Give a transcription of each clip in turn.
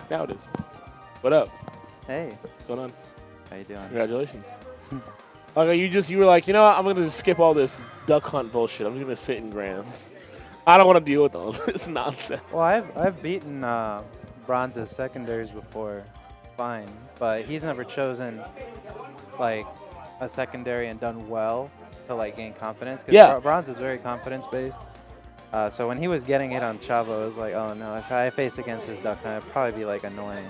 Now it is. What up? Hey, What's going on? how you doing? Congratulations. Okay, you were like, you know what? I'm gonna just skip all this duck hunt bullshit. I'm just gonna sit in grands. I don't want to deal with all this nonsense. Well, I've beaten bronze's secondaries before, fine, but he's never chosen like a secondary and done well to like gain confidence. Because Yeah. bronze is very confidence based. So when he was getting it on Chavo, it was like, oh no, if I face against his duck hunt, it'd probably be like annoying.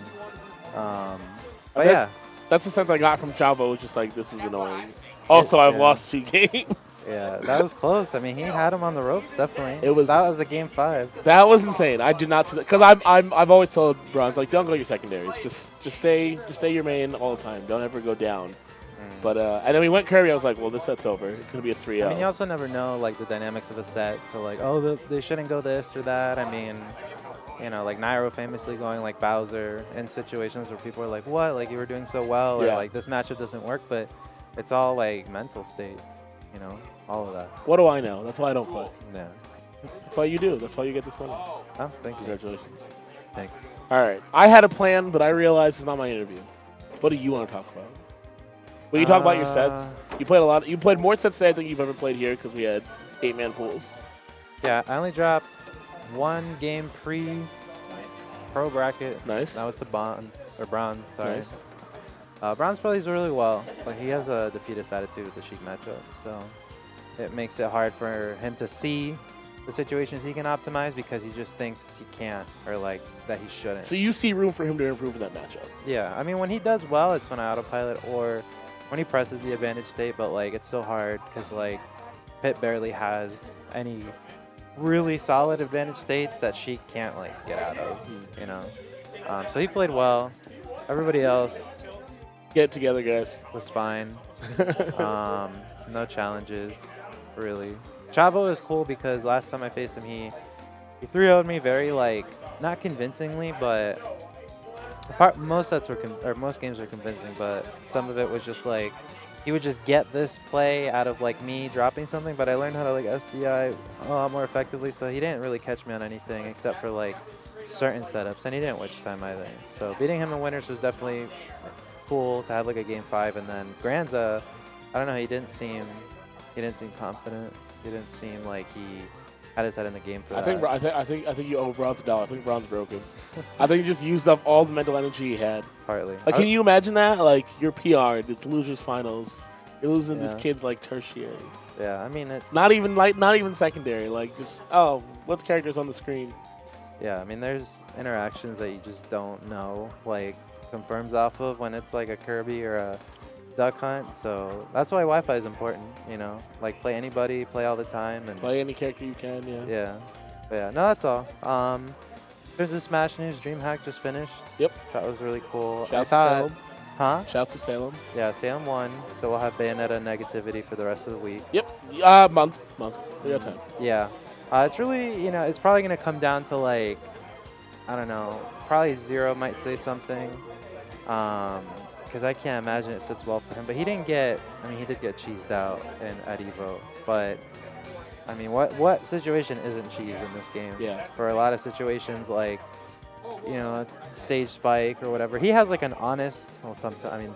But yeah. That's the sense I got from Chavo. Was just like, this is annoying. Also, I've lost 2 games. Yeah, that was close. I mean, he had him on the ropes, definitely. It was that was a game 5. That was insane. I did not see that because I've always told Bronze like, don't go your secondaries. Just stay your main all the time. Don't ever go down. But and then we went Kirby. I was like, well, this set's over. It's gonna be a 3-0. I mean, you also never know like the dynamics of a set to like, oh, they shouldn't go this or that. I mean, you know, like Nairo famously going like Bowser in situations where people are like, what? Like you were doing so well, or like this matchup doesn't work. But it's all like mental state, you know, all of that. What do I know? That's why I don't play. Yeah. That's why you do. That's why you get this money. Oh, thank you. Congratulations. Thanks. All right. I had a plan, but I realized it's not my interview. What do you want to talk about? Well, you talk about your sets. You played a lot. You played more sets today than you've ever played here because we had 8-man pools. Yeah, I only dropped 1 game pre-pro bracket. Nice. That was the bronze. Sorry. Nice. Bronze plays really well, but he has a defeatist attitude with the Sheik matchup, so it makes it hard for him to see the situations he can optimize because he just thinks he can't or like that he shouldn't. So you see room for him to improve in that matchup. Yeah, I mean when he does well, it's when I autopilot or when he presses the advantage state, but like it's so hard because like Pit barely has any really solid advantage states that Sheik can't like get out of, you know. So he played well. Everybody else Get it together, guys. was fine. No challenges, really. Chavo is cool because last time I faced him, he 3-0'd me very like not convincingly, but most sets were most games were convincing, but some of it was just like he would just get this play out of like me dropping something. But I learned how to like SDI a lot more effectively, so he didn't really catch me on anything except for like certain setups, and he didn't witch time either. So beating him in winners was definitely cool to have like a game 5, and then Granza, I don't know, he didn't seem confident. He didn't seem like he had his head in the game for that. I think you owe Bronze a dollar. I think Bronze broken. I think he just used up all the mental energy he had. Partly. Like, can you imagine that? Like, you're PR'd. It's losers finals. You're losing these kids like tertiary. Yeah, I mean not even secondary. Like just what's characters on the screen? Yeah, I mean there's interactions that you just don't know like confirms off of when it's like a Kirby or a duck hunt. So that's why Wi-Fi is important. You know, like play anybody, play all the time, and play any character you can. Yeah. Yeah, but yeah. No, that's all. There's the Smash News. Dreamhack just finished. Yep. So that was really cool. Shout to Salem. Huh? Shout to Salem. Yeah, Salem won. So we'll have Bayonetta negativity for the rest of the week. Yep. Month. We got time. Yeah. It's really, you know, it's probably going to come down to like, I don't know, probably Zero might say something. Because I can't imagine it sits well for him. But he didn't get, I mean, he did get cheesed out at Evo. But, I mean, what situation isn't cheese in this game? Yeah. For a lot of situations, like, you know, stage spike or whatever. He has like an honest, well, sometimes, I mean,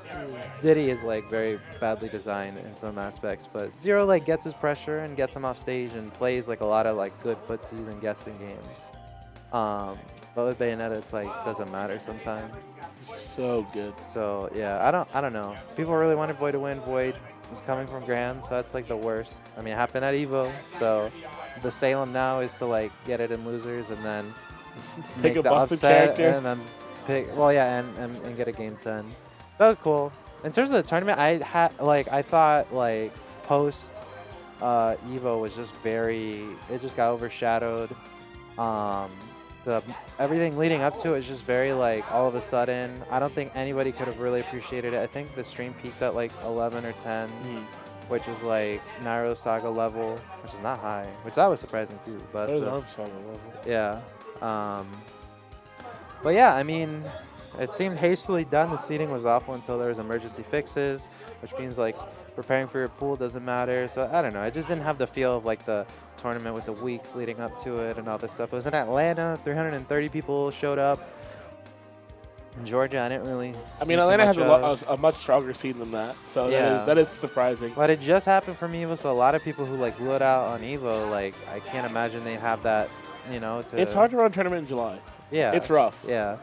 Diddy is like very badly designed in some aspects, but Zero like gets his pressure and gets him off stage and plays like a lot of like good footsies and guessing games. But with Bayonetta, it's like doesn't matter sometimes. So good. So yeah, I don't know. People really wanted Void to win. Void is coming from Grand, so that's like the worst. I mean, it happened at Evo, so the Salem now is to like get it in losers and then pick make a the busted upset character and then pick. Well, yeah, and get a game 10. That was cool. In terms of the tournament, I thought like post Evo was just very. It just got overshadowed. Everything leading up to it is just very like all of a sudden. I don't think anybody could have really appreciated it. I think the stream peaked at like 11 or 10, which is like Nairo Saga level, which is not high, which that was surprising too. But yeah. But yeah, I mean, it seemed hastily done. The seating was awful until there was emergency fixes, which means like preparing for your pool doesn't matter. So I don't know. I just didn't have the feel of like the tournament with the weeks leading up to it and all this stuff. It was in Atlanta. 330 people showed up. In Georgia, I didn't really. I mean, see too Atlanta much has of. a much stronger scene than that, so Yeah. that is surprising. But it just happened from Evo, so a lot of people who like blew it out on Evo, like I can't imagine they have that, to. It's hard to run a tournament in July. Yeah. It's rough. Yeah.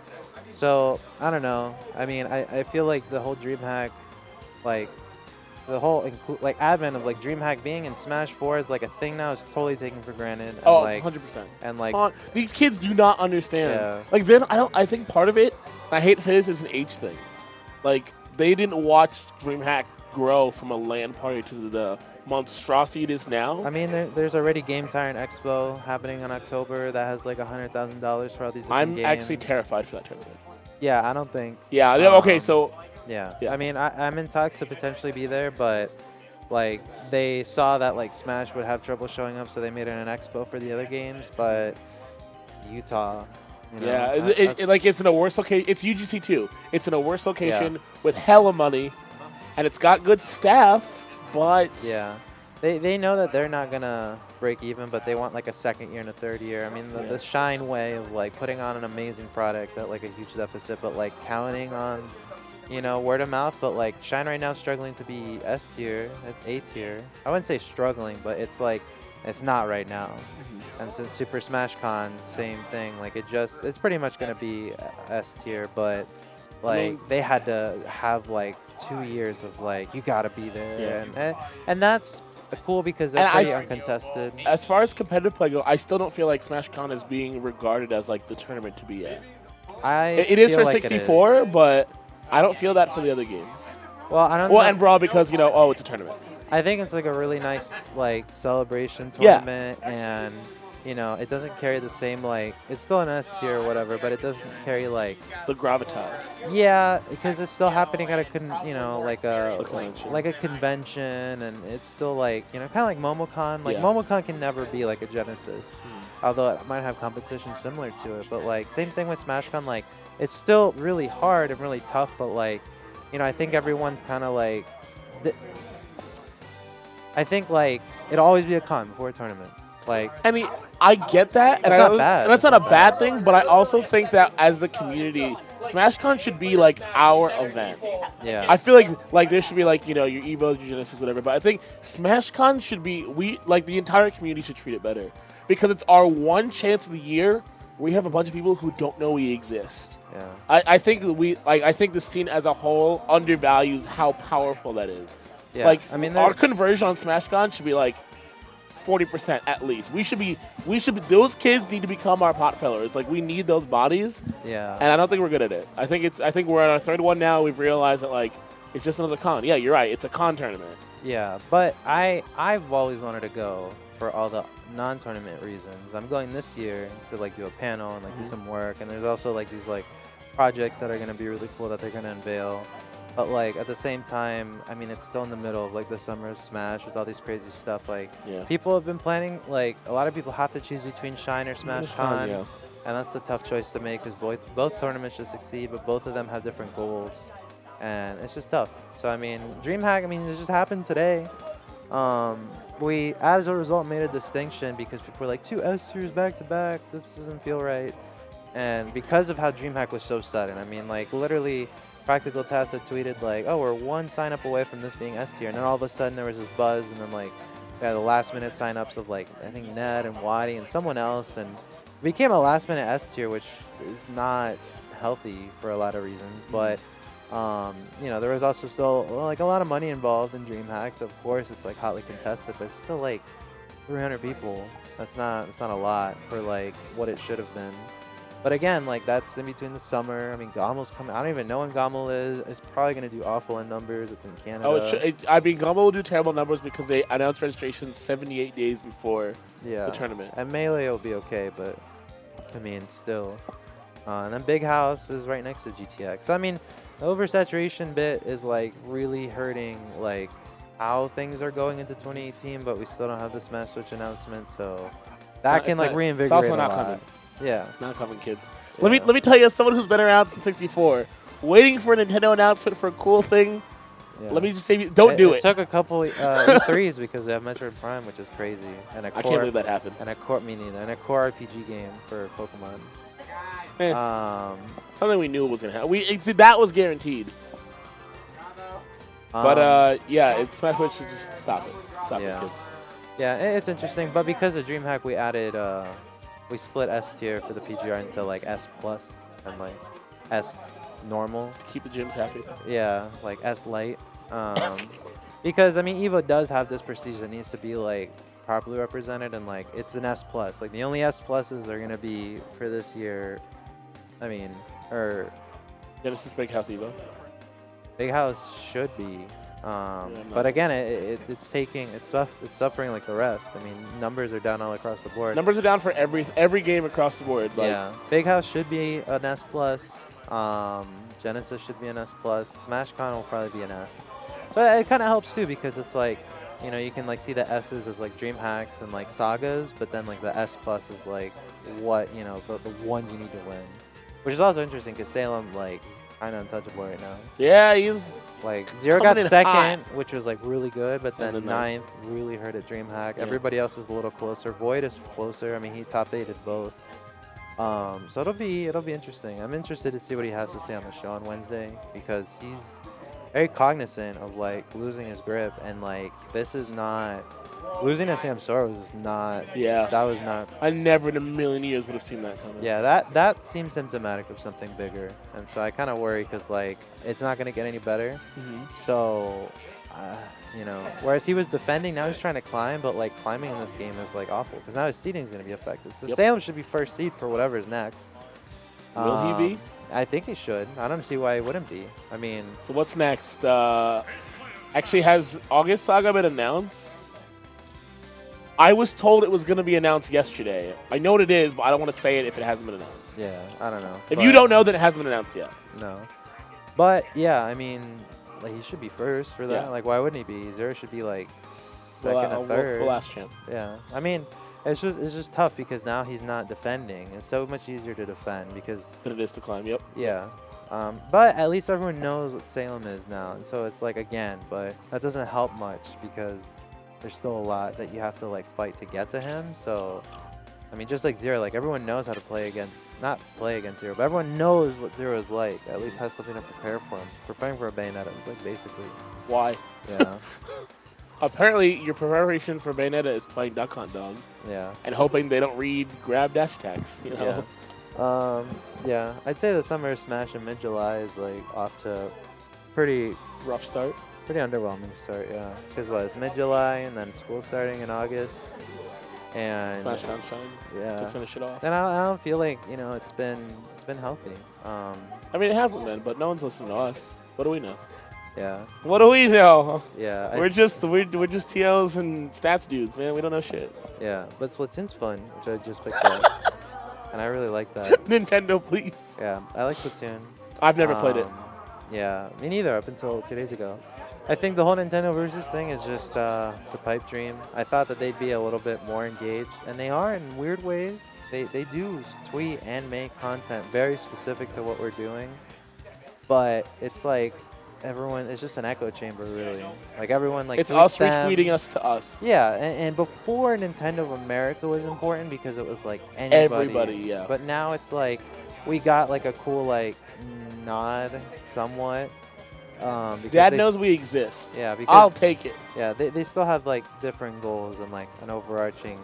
So I don't know. I mean, I feel like the whole DreamHack, like the whole advent of like DreamHack being in Smash 4 is like a thing now is totally taken for granted. And, Oh, like, 100%. And like these kids do not understand. Yeah. Like then I think part of it, I hate to say this, is an age thing. Like they didn't watch DreamHack grow from a LAN party to the monstrosity it is now. I mean, there's already Game Tyrant Expo happening in October that has like $100,000 for all these different games. I'm actually terrified for that tournament. Yeah, I don't think. Yeah, okay, so. Yeah. Yeah. I mean, I'm in talks to potentially be there, but like they saw that like Smash would have trouble showing up, so they made it an expo for the other games, but it's Utah. Yeah, it's in a worse location. It's UGC too. It's in a worse location with hella money, and it's got good staff, but yeah, they know that they're not gonna break even, but they want like a second year and a third year. I mean, the Shine way of like putting on an amazing product at like a huge deficit, but like counting on word of mouth. But like Shine right now is struggling to be S tier. It's A tier. I wouldn't say struggling, but it's like it's not right now. And since Super Smash Con, same thing. Like it's pretty much gonna be S tier, but like they had to have like 2 years of like you gotta be there, and that's cool because they're pretty uncontested. As far as competitive play go, I still don't feel like Smash Con is being regarded as like the tournament to be at. It is for 64, but I don't feel that for the other games. Well, I don't know. Well, and Brawl because it's a tournament. I think it's like a really nice like celebration tournament, and it doesn't carry the same like it's still an S tier or whatever, but it doesn't carry like the gravitas. Yeah, because it's still happening at a like a convention, and it's still like kind of like MomoCon. Like MomoCon can never be like a Genesis, although it might have competition similar to it. But like same thing with SmashCon. Like it's still really hard and really tough, but like I think everyone's kind of like I think like it'll always be a con before a tournament. Like, I mean, I get that, and not bad. And that's not a bad thing. But I also think that as the community, SmashCon should be like our event. Yeah. I feel like there should be like your Evo, your Genesis, whatever. But I think SmashCon should be the entire community should treat it better because it's our one chance of the year where we have a bunch of people who don't know we exist. Yeah. I think I think the scene as a whole undervalues how powerful that is. Yeah. Like I mean, our conversion on SmashCon should be like 40% at least. We should be. Those kids need to become our pot fillers. Like we need those bodies. Yeah. And I don't think we're good at it. I think we're on our third one now. We've realized that like it's just another con. Yeah, you're right. It's a con tournament. Yeah, but I've always wanted to go for all the non-tournament reasons. I'm going this year to like do a panel and like do some work. And there's also like these like projects that are gonna be really cool that they're gonna unveil. But like at the same time, I mean, it's still in the middle of like the summer of Smash with all these crazy stuff. Like people have been planning, like a lot of people have to choose between Shine or Smash Con, and that's a tough choice to make because both tournaments should succeed, but both of them have different goals, and it's just tough. So I mean, DreamHack, I mean, it just happened today. We, as a result, made a distinction because people were like 2 S tiers back to back. This doesn't feel right, and because of how DreamHack was so sudden, I mean, like literally. Practical Task had tweeted like, oh, we're 1 sign up away from this being S tier, and then all of a sudden there was this buzz, and then like we had the last minute sign ups of like I think Ned and Waddy and someone else, and it became a last minute S tier, which is not healthy for a lot of reasons. But there was also still like a lot of money involved in DreamHack, so of course it's like hotly contested, but it's still like 300 people. That's not a lot for like what it should have been. But again, like that's in between the summer. I mean, Gommel's coming. I don't even know when Gommel is. It's probably going to do awful in numbers. It's in Canada. I mean, Gommel will do terrible numbers because they announced registration 78 days before the tournament. And Melee will be okay, but I mean, still. And then Big House is right next to GTX. So I mean, the oversaturation bit is like really hurting like how things are going into 2018. But we still don't have the Smash Switch announcement, so that can like reinvigorate. It's also not a lot. coming. Yeah. Not coming, kids. Yeah. Let me tell you, as someone who's been around since 64, waiting for a Nintendo announcement for a cool thing. Yeah. Let me just say, don't do it. It took a couple E3s because we have Metroid Prime, which is crazy, and I can't believe that happened. And me neither. And a core RPG game for Pokemon. Something we knew was gonna happen. That was guaranteed. But yeah, it's Smash Bros. Should just stop it. Stop it, kids. Yeah, it's interesting. But because of Dreamhack, we added, we split S tier for the PGR into like S plus and like S normal. Keep the gyms happy. Yeah, like S light. Because I mean, Evo does have this prestige that needs to be like properly represented, and like it's an S plus. Like the only S pluses are gonna be for this year. I mean, or Genesis Big House Evo. Big House should be. But again, it's suffering like the rest. I mean, numbers are down all across the board. Numbers are down for every game across the board. Like, yeah, Big House should be an S plus. Genesis should be an S plus. SmashCon will probably be an S. So it kind of helps too, because it's like, you know, you can like see the S's as like Dreamhacks and like Sagas, but then like the S plus is like what, you know, the ones you need to win. Which is also interesting because Salem like is kind of untouchable right now. Yeah, he's like Zero got second, hot. Which was like really good, but then then ninth really hurt at Dreamhack. Yeah. Everybody else is a little closer. Void is closer. I mean, he top 8'd both. So it'll be interesting. I'm interested to see what he has to say on the show on Wednesday, because he's very cognizant of like losing his grip, and like this is not losing to Sam Suar was not. Yeah. That was not. I never in a million years would have seen that coming. Yeah, that seems symptomatic of something bigger, and so I kind of worry because like it's not gonna get any better. So, you know, whereas he was defending, now he's trying to climb, but like climbing in this game is like awful because now his seeding is gonna be affected. So Salem should be first seed for whatever's next. Will he be? I think he should. I don't see why he wouldn't be. I mean, So what's next? Actually, has August Saga been announced? I was told it was going to be announced yesterday. I know what it is, but I don't want to say it if it hasn't been announced. yeah, I don't know. If you don't know, then it hasn't been announced yet. No. But yeah, I mean, like he should be first for that. Yeah. Like, why wouldn't he be? Zero should be like second or third. We'll ask champ. Yeah, I mean, it's just tough because now he's not defending. It's so much easier to defend because Then it is to climb. Yep. yeah. But at least everyone knows what Salem is now, and so it's like again, but that doesn't help much because there's still a lot that you have to like fight to get to him. So, I mean, just like Zero, like everyone knows how to play against, not play against Zero, but everyone knows what Zero is like. At least has something to prepare for him. Preparing for a Bayonetta is like basically. Why? Yeah. Apparently, your preparation for Bayonetta is playing Duck Hunt Dog Yeah. and hoping they don't read grab dash attacks. You know? Yeah. Yeah. I'd say the Summer of Smash in mid-July is like off to pretty Rough start. underwhelming start. Yeah. Because what? It's mid-July and then school starting in August. And Smash Sunshine yeah. to finish it off. And I don't feel like, you know, it's been healthy. I mean, it hasn't been, but no one's listening to us. What do we know? Yeah. What do we know? Yeah. We're just TLs and stats dudes, man. We don't know shit. Yeah. But Splatoon's fun, which I just picked up. And I really like that. Nintendo, please. Yeah. I like Splatoon. I've never played it. Yeah. Me neither up until 2 days ago. I think the whole Nintendo versus thing is just it's a pipe dream. I thought that they'd be a little bit more engaged, and they are in weird ways. They do tweet and make content very specific to what we're doing, but it's like everyone, it's just an echo chamber, really. Like everyone, like It's tweets us them. retweeting us to us. Yeah, and before Nintendo of America was important because it was like anybody. Everybody, yeah. But now it's like we got like a cool like nod somewhat. Because Dad knows we exist. Yeah, because I'll take it. yeah, they still have like different goals and like an overarching,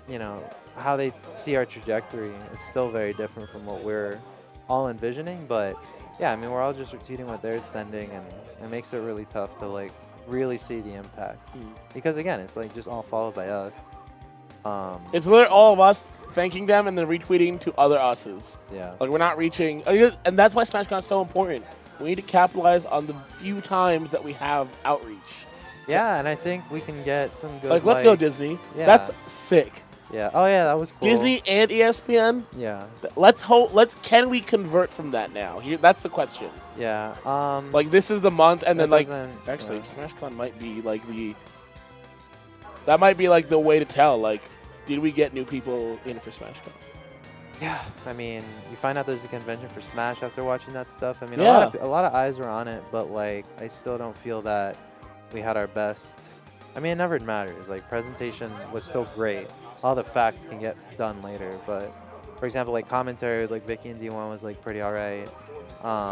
you know, how they see our trajectory. It's still very different from what we're all envisioning, but yeah, I mean, we're all just retweeting what they're sending, and it makes it really tough to like really see the impact. Because again, it's like just all followed by us. It's literally all of us thanking them and then retweeting to other us's. Yeah. Like, we're not reaching, and that's why SmashCon is so important. We need to capitalize on the few times that we have outreach. Yeah, and I think we can get some good. Like, let's go Disney. Yeah. That's sick. Yeah. Oh yeah, that was cool. Disney and ESPN. Yeah. Let's hope. Can we convert from that now? That's the question. Yeah. Like, this is the month, and then like actually, actually, SmashCon might be like that might be like the way to tell. Like, did we get new people in for SmashCon? yeah. I mean, you find out there's a convention for Smash after watching that stuff. I mean, Yeah. a lot of eyes were on it, but like, I still don't feel that we had our best. I mean, it never matters. Like, presentation was still great. All the facts can get done later, but for example, like commentary with like Vicky and D1 was like pretty alright.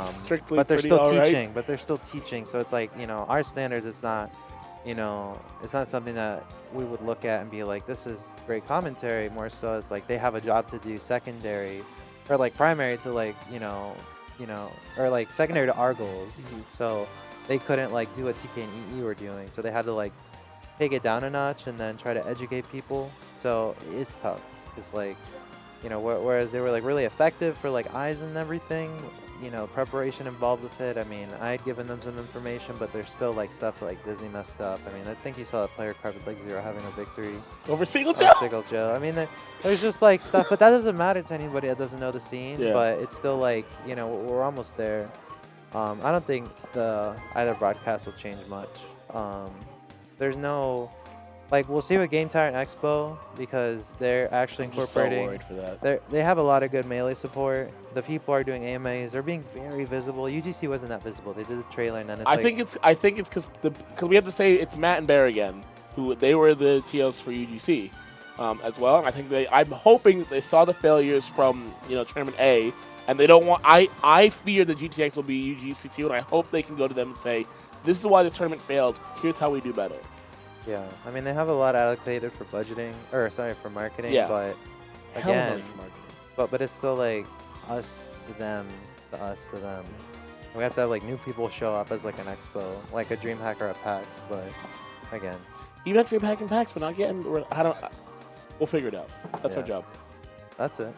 Strictly But they're pretty still alright. teaching. But they're still teaching. So it's like, you know, our standards. It's not, you know, it's not something that we would look at and be like, this is great commentary. More so, it's like they have a job to do secondary, or like primary to like, you know, or like secondary to our goals. So they couldn't like do what TK and EE were doing. So they had to like take it down a notch and then try to educate people. So it's tough. It's like, you know, whereas they were like really effective for like eyes and everything, you know, preparation involved with it. I mean, I had given them some information, but there's still like stuff like Disney messed up. I mean, I think you saw that player card with like Zero having a victory Over Single Joe? Single Joe. I mean, there's just like stuff, but that doesn't matter to anybody that doesn't know the scene. Yeah. But it's still like, you know, we're almost there. I don't think either broadcast will change much. There's no, like, we'll see with Game Tire and Expo because they're actually I'm just so incorporating. worried for that. They have a lot of good melee support. The people are doing AMAs. They're being very visible. UGC wasn't that visible. They did the trailer and then it's I think it's because we have to say it's Matt and Bear again, who they were the TOs for UGC as well. And I think I'm hoping that they saw the failures from tournament A, and they don't want. I fear that GTX will be UGC too, and I hope they can go to them and say, this is why the tournament failed. Here's how we do better. Yeah, I mean, they have a lot allocated for budgeting, or sorry, for marketing, Yeah. but Hell of again, money for marketing. but it's still like us to them, to us to them. We have to have like new people show up as like an expo, like a Dreamhack or a PAX, but again, Even at Dreamhack and PAX, we're not getting. We'll figure it out. That's our Yeah. job. that's it.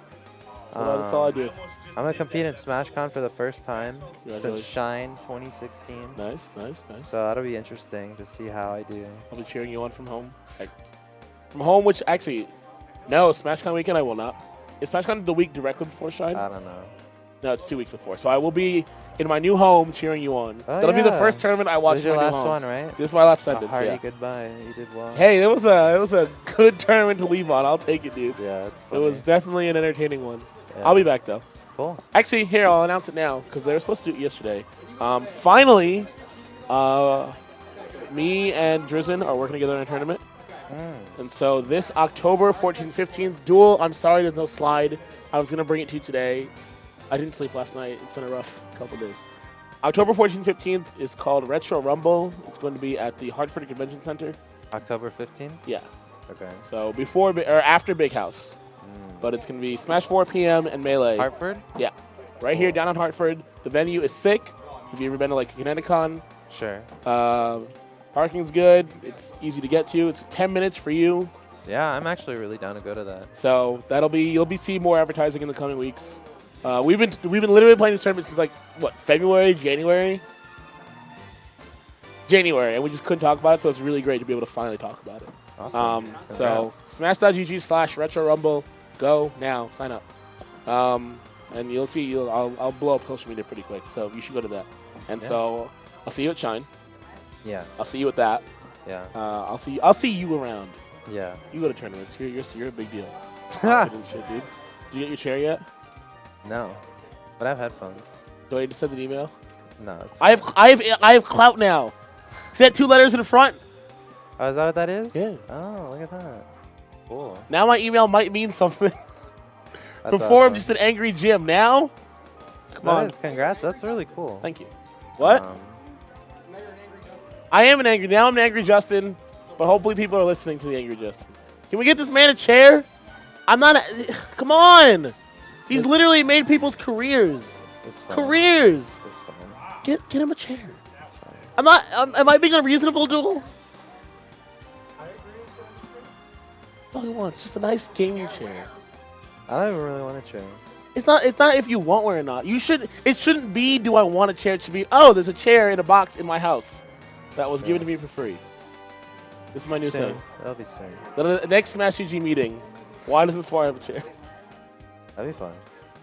That's all I do. I'm gonna compete in SmashCon for the first time since Congratulations. Shine 2016. Nice. So that'll be interesting to see how I do. I'll be cheering you on from home. From home, which actually, no, SmashCon weekend I will not. Is SmashCon the week directly before Shine? I don't know. No, it's 2 weeks before. So I will be in my new home cheering you on. Oh, That'll be the yeah. first tournament I watch This is in your my last new home. one, right? This is my last A sentence. hearty Yeah. goodbye. You did well. Hey, it was a good tournament to leave on. I'll take it, dude. Yeah, that's It funny. was definitely an entertaining one. Yeah. I'll be back though. Cool. Actually, here I'll announce it now because they were supposed to do it yesterday. Finally, me and Drizzen are working together in a tournament. And so this October 14th, 15th duel, I'm sorry there's no slide. I was going to bring it to you today. I didn't sleep last night. It's been a rough couple days. October 14th, 15th is called Retro Rumble. It's going to be at the Hartford Convention Center. October 15th? Yeah. Okay. So before or after Big House. But it's going to be Smash 4 p.m. and Melee. Hartford? Yeah. Right here down in Hartford. The venue is sick. Have you ever been to like a Kineticon? Sure. Parking's good. It's easy to get to. It's 10 minutes for you. Yeah, I'm actually really down to go to that. So you'll be seeing more advertising in the coming weeks. We've been literally playing this tournament since like what, February, January, and we just couldn't talk about it. So it's really great to be able to finally talk about it. Awesome. So smash.gg/RetroRumble. Go now. Sign up. And you'll see. I'll blow up social media pretty quick. So you should go to that. And so I'll see you at Shine. Yeah. I'll see you at that. Yeah. I'll see you around. Yeah. You go to tournaments. You're a big deal. Confident shit, dude. Did you get your chair yet? No. But I have headphones. Do I need to send an email? No. It's I have clout now. See that 2 letters in the front? Oh, is that what that is? Yeah. Oh, look at that. Cool. Now my email might mean something. That's Before I'm awesome. just an angry Jim. Now, come That on. is, congrats. That's really cool. Thank you. What? I am an angry. Now I'm an angry Justin, but hopefully people are listening to the angry Justin. Can we get this man a chair? I'm not. Come on. He's literally made people's careers. It's fine. Careers. It's fine. Get him a chair. It's fine. I'm not. Am I being unreasonable, Duel? All he wants, just a nice gaming chair. I don't even really want a chair. It's not if you want one or not. You should. It shouldn't be. Do I want a chair? It should be. Oh, there's a chair in a box in my house that was given to me for free. This is my new Soon. thing. That'll be soon. The next Smash GG meeting. Why doesn't Suar have a chair? That'd be fun.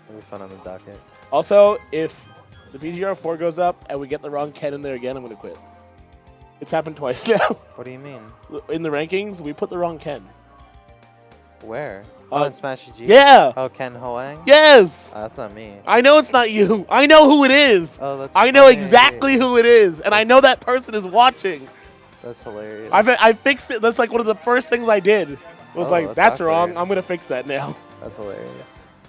That'd be fun on the docket. Also, if the PGR4 goes up and we get the wrong Ken in there again, I'm gonna quit. It's happened twice now. What do you mean? In the rankings, we put the wrong Ken. Where? Oh, in Smash GG? Yeah. Oh, Ken Hoang? Yes. That's not me. I know it's not you. I know who it is. Oh, that's I know funny. exactly who it is, and I know that person is watching. That's hilarious. I fixed it. That's like one of the first things I did. Was Oh, like, that's that's wrong. awkward. I'm gonna fix that now. That's hilarious.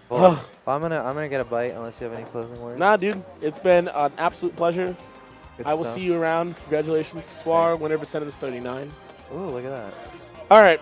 Well, I'm gonna get a bite unless you have any closing words. Nah, dude, it's been an absolute pleasure. Good I will stuff. see you around. Congratulations, Suar, Thanks. winner of Ascendance 39. Ooh, look at that. All right.